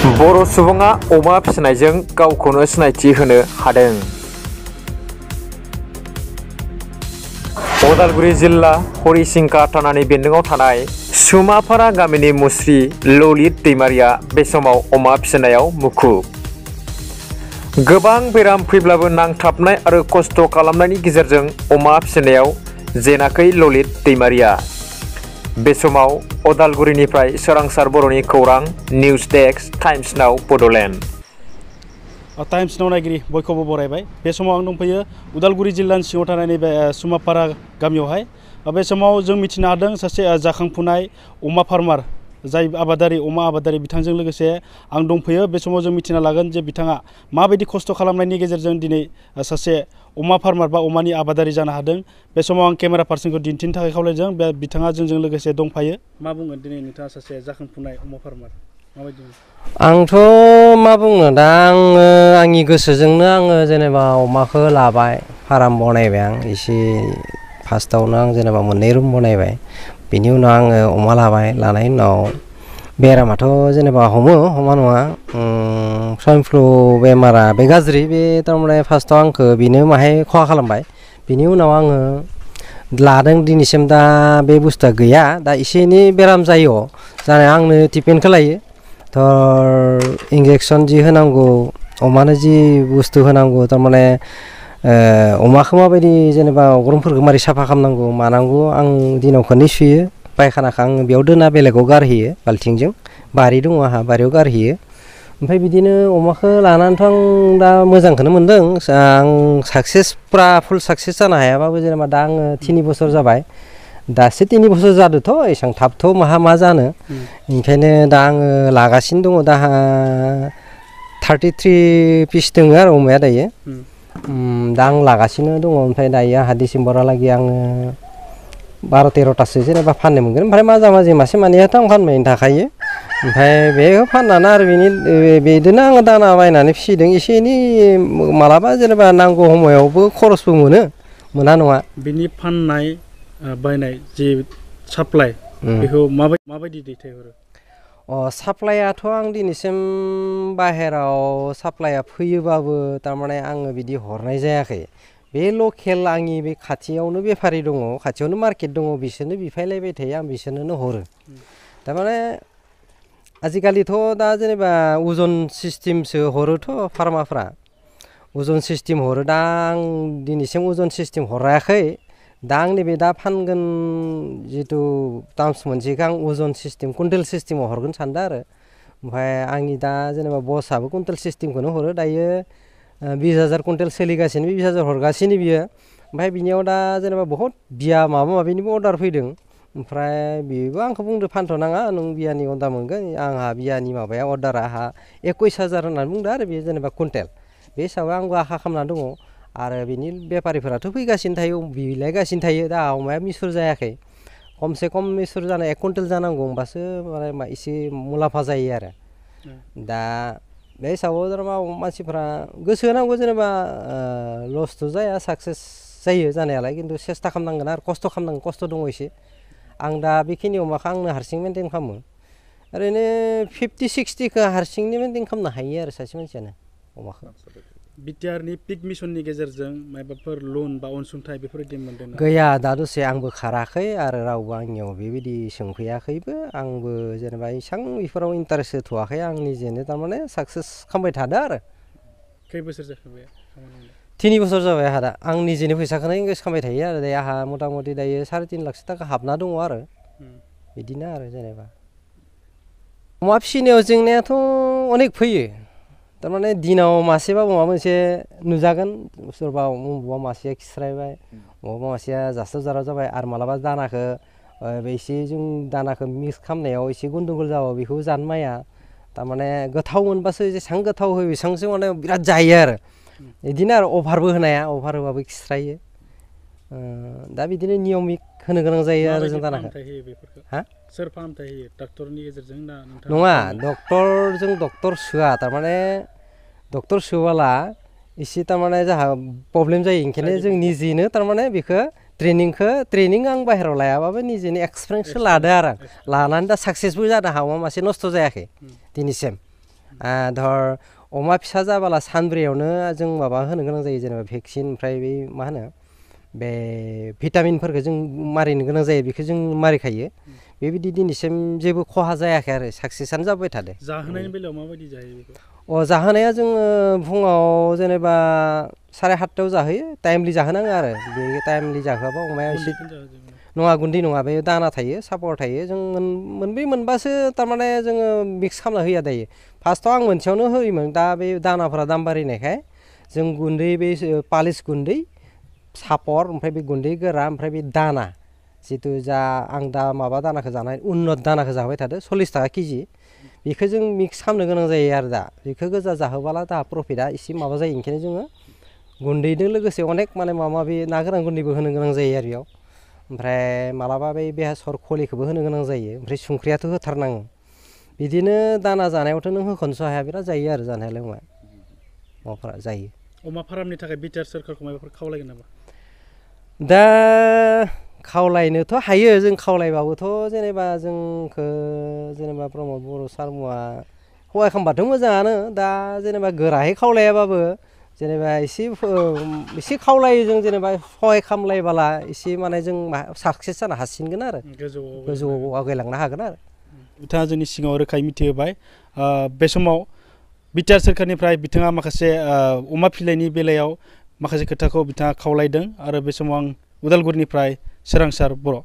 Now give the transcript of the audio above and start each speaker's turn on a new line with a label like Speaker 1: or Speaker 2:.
Speaker 1: बर' सुबुङा अमा फिसिनायजों गावखौनो सिनायथि होनो हादों। उदालगुरि जिल्ला हरिसिंगा थानानि बेन्दोङाव थानाय सुमाफारा गामिनि मुस्रि ललित दैमारिया बे समाव अमा फिसिनायाव मुखुब। गोबां बेराम फैब्लाबो नांथाबनाय आरो खस्थ' खालामनायनि गेजेरजों अमा फिसिनायाव जेनाखै ललित दैमारिया। बे समाव उदालगुरिनिफ्राय सोरांसार बर'नि खौरां निउज डेस्क टाइम्स नाव बड'लेण्ड।
Speaker 2: टाइम्स नाव नायगिरि बयखौबो बरायबाय। बे समाव आं दंफैयो उदालगुरि जिल्लानि सिङाव थानाय नैबे सुमाफारा गामियावहाय। बे समाव जों मिथिनो हादों सासे जाखांफुनाय अमा फार्मार, जाय आबादारि, अमा आबादारि, बिथांजों लोगोसे आं दंफैयो। बे समाव जों मिथिना लागोन जे बिथाङा माबायदि खस्थ' खालामनायनि गेजेरजों दिनै सासे अमा फार्मार बा अमानि आबादारि जानो हादों। बे समाव आं केमेरा पार्सनखौ दिन्थिनो थाखाय खावलायदों। बे बिथाङा जोंजों लोगोसे दंफायो। मा बुंगोन दिनै नोंथाङा सासे जाखांफुनाय अमा फार्मार माबायदि?
Speaker 3: आंथ' मा बुंनो दा, आंनि गोसोजोंनो आङो जेनेबा अमाखौ लाबाय, फार्म बनायबाय। आं एसे फार्स्टआवनो आं जेनेबा मोननै रुम बनायबाय। बिनि उनाव आङो अमा लाबाय। लानायनि उनाव बेरामाथ' जेनेबा हमा नङा। स्वाइन फ्लु बेमारा बे गाज्रि, बे थारमाने फार्स्टआव आंखौ बेनो माहाय खहा खालामबाय। बिनि उनाव आङो लादों, दिनैसिम दा बे बुस्थुआ गैया। दा एसे एनै बेराम जायो जानाया आंनो ट्रिटमेन्टखौ लायो। इंजेक्सन जि होनांगौ, अमानो जि बुस्थु होनांगौ, थारमाने अमाखौ माबायदि जेनेबा अग्रंफोरखौ मारै साफा खालामनांगौ मानांगौ, आं दिनाव खननै सुयो। पायखानाखौ आं बेयाव दोना, बेलेगाव गारहैयो बाल्थिंजों। बारि दङ आंहा, बारियाव गारहैयो। ओमफ्राय बिदिनो अमाखौ लानानैथ' आं दा मोजांखौनो मोनदों। आं फुल साक्सेस जानो हायाबाबो जेनेबा दा आङो 3 बोसोर जाबाय। दासो 3 बोसोर जादोंथ', एसेबां थाबथ' मा जानो। ओंखायनो दा आङो लागासिनो दङ। दा 33 पिस दङ आरो अमाया दायो। दा आं लागासिनो दङ। ओमफ्राय दायो आंहा डिसेम्बरालागै आङो 12-13थासो जेनेबा फाननो मोनगोन। ओमफ्राय माजे मासे मानैयाथ' आं फानबायनो थाखायो। ओमफ्राय बेखौ फाननानै आरो बिदिनो आङो दाना बायनानै फिसिदों। एसे एनै मालाबा जेनेबा नांगौ समायावबो खरसबो मोना नङा।
Speaker 2: बिनि फाननाय बायनाय जि साप्लाइ, बेखौ माबायदि दैथायहरो?
Speaker 3: साप्लाइआथ' आं दिनैसिम बाहेराव साप्लाइआ फैयोबाबो थारमाने आङो बिदि हरनाय जायाखै। बे लकेल आंनि बे खाथियावनो बेफारि दङ, खाथियावनो मार्केट दङ, बिसोरनो बिफायलायबाय थायो। आं बिसोरनो हरो। थारमाने आजिखालिथ' दा जेनेबा अजन सिस्टेमसो हरोथ' फार्माफ्रा, अजन सिस्टेम हरो। दा आं दिनैसिम अजन सिस्टेम हराखै। दा आं नैबे दा फानगोन जिथु टार्म्स मोनसेखौ आं अजन सिस्टेम, कुइन्टेल सिस्टेमाव हरगोन सानदों आरो। ओमफ्राय आंनि दा जेनेबा बसआबो कुइन्टेल सिस्टेमखौनो हरो। दायो 20,000 कुइन्टेल सोलिगासिनो, 20,000 हरगासिनो बियो। ओमफ्राय बिनियाव दा जेनेबा बहुत बिया माबा माबिनिबो अर्डार फैदों। ओमफ्राय बेबो आंखौ बुंदो फानथ'नाङा, नों बियानि अर्डार मोनगोन। आंहा बियानि माबाया अर्डारा आंहा 21,000 होननानै बुंदो आरो बे जेनेबा कुइन्टेल। बे हिसाबै आंबो आखा खालामना दङ। आरो बिनि बेफारिफोराथ' फैगासिनो थायो, बिलायगासिनो थायो। दा अमाया मिसुर जायाखै। खमसे खम मिसुर जानाय 1 कुइन्टेल जानांगौ, होमबासो माने एसे मुलाम्फा जायो आरो। दा बे हिसाबाव जेनेबा मानसिफ्रा गोसो होनांगौ, जेनेबा लसथ' जाया, साक्सेस जायो जानायालाय। खिन्थु सेस्था खालामनांगोन आरो खस्थ' खालामनांगोन। खस्थ' दङ एसे। आं दा बेखिनि अमाखौ आंनो हारसिं मेनटेन खालामो। ओरैनो 50-60खौ हारसिंनो मेनटेन खालामनो हायो आरो सासे मानसियानो अमाखौ।
Speaker 2: बिटिआरनि पिक मिसननि गेजेरजों माबाफोर लन बा अनसुंथाइ बेफोरबायदि मोनदों?
Speaker 3: गैया, दा दसे आंबो खाराखै आरो रावबो आंनियाव बेबायदि सोंफैयाखैबो। आंबो जेनेबा एसेबां बेफोराव इन्टारेस्ट होथ'वाखै। आं निजेनो थारमाने साक्सेस खालामबाय थादों आरो।
Speaker 2: खै बोसोर जाखो बे?
Speaker 3: 3 बोसोर जाबाय आंहा दा। आं निजेनि फैसाखौनो इनभेस्ट खालामबाय थायो आरो। दायो आंहा मथा मथि दायो 3.5 लाख थाखा हाबना दङ आरो। बिदिनो आरो जेनेबा अमा फिसिनायाव जेंनायाथ' अनेक फैयो। थारमाने दिनाव मासेबा माबा मोनसे नुजागोन। सोरबा बबेबा मासेया खिस्रायबाय, बबेबा मासेया जास्लाब जाराब जाबाय। आरो मालाबा दानाखौ एसे जों दानाखौ मिक्स खालामनायाव एसे गन्दगल जाबा बेखौ जानो माया। थारमाने गोथाव मोनबासो, जेसेबां गोथाव होयो बेसेबांसो माने बिराद जायो आरो। बिदिनो आरो अभारबो होनाया, अभार होबाबो खिस्रायो। दा बिदिनो नियमिक होनो गोनां जायो आरो जों दानाखौ।
Speaker 2: सोर फाहामथाय होयो? डक्टरनि गेजेरजों ना नोंथाङा?
Speaker 3: नङा, डक्टर सोआ। थारमाने डक्टर सोआला एसे थारमाने जोंहा प्रब्लेम जायो। ओंखायनो जों निजेनो थारमाने बेखौ ट्रेनिं आं बाहेरायाव लायाबाबो निजेनो एक्सपिरियेन्सखौ लादो आरो। लानानै दा साक्सेसबो जादों। अमा मासे नस्थ' जायाखै दिनैसिम। धर अमा फिसा जाबाला सानब्रैयावनो जों माबा होनो गोनां जायो जेनेबा भेक्सिन ओमफ्राय बे मा होनो बे भिटामिनफोरखौ जों मारिनो गोनां जायो बेखौ जों मारिखायो बेबायदि दिनैसिम जेबो खहा जायाखै आरो साक्सेसआनो जाबाय थादों
Speaker 2: जाहोनायनि बेलायाव माबायदि जायो बेखौ
Speaker 3: जाहोनाया जोङो फुङाव जेनेबा 7:30 जाहोयो टाइमलि जाहोनाङो आरो बे टाइमलि जाहोआबा अमाया एसे नङा गुन्दै नङा बे दाना थायो सापर थायो जों मोनब्रै मोनबासो थारमाने जोङो मिक्स खालामना होया दायो फार्स्टआव आं मोनसेयावनो होयोमोन दा बे दानाफोरा दाम बारायनायखाय जों गुन्दै बे पालिस गुन्दै सापर ओमफ्राय बे गुन्दै गोरा ओमफ्राय बे दाना जितु जा आं दा माबा दानाखौ जानाय उन्नत दानाखौ जाबाय थादो 40 थाखा केजि बेखौ जों मिक्स खालामनो गोनां जायो आरो दा बेखौ गोजा जाहोबाला दा प्रफिटआ एसे माबा जायो ओंखायनो जोङो गुन्दैजों लोगोसे अनेक माने माबा माबि ना गोरान गुन्दैबो होनो गोनां जायो आरो बेयाव ओमफ्राय मालाबा बै बेसर खलिखौबो होनो गोनां जायो ओमफ्राय संख्रियाथ' होथारनाङो बिदिनो दाना जानायावथ' नों होखनोस' हाया बिराद जायो आरो जानायालाय माबाफोरा जायो
Speaker 2: अमा फार्मनि थाखाय बिटिआर सोरखारखौ माबाफोर खावलायगोन नामा
Speaker 3: दा खावलायनोथ' हायो जों खावलायबाबोथ' जेनेबा जोंखौ जेनेबा प्रमद बर' सारमोआ सहाय खालामबाथ' मोजाङानो दा जेनेबा गोरायै खावलायाबाबो जेनेबा एसे खावलायो जों जेनेबा सहाय खालामलायबाला एसे माने जों साक्सेस जानो हासिनगोन आरो गोजौआव आवगायलांनो हागोन आरो
Speaker 2: बिथाङा जोंनि सिगाङाव रोखायै मिथिहोबाय बे समाव बिटिआर सोरखारनिफ्राय बिथाङा माखासे अमा फिसिनायनि बेलायाव माखासे खोथाखौ बिथाङा खावलायदों आरो बे समाव आं उदालगुरिनिफ्राय सोरांसार बर'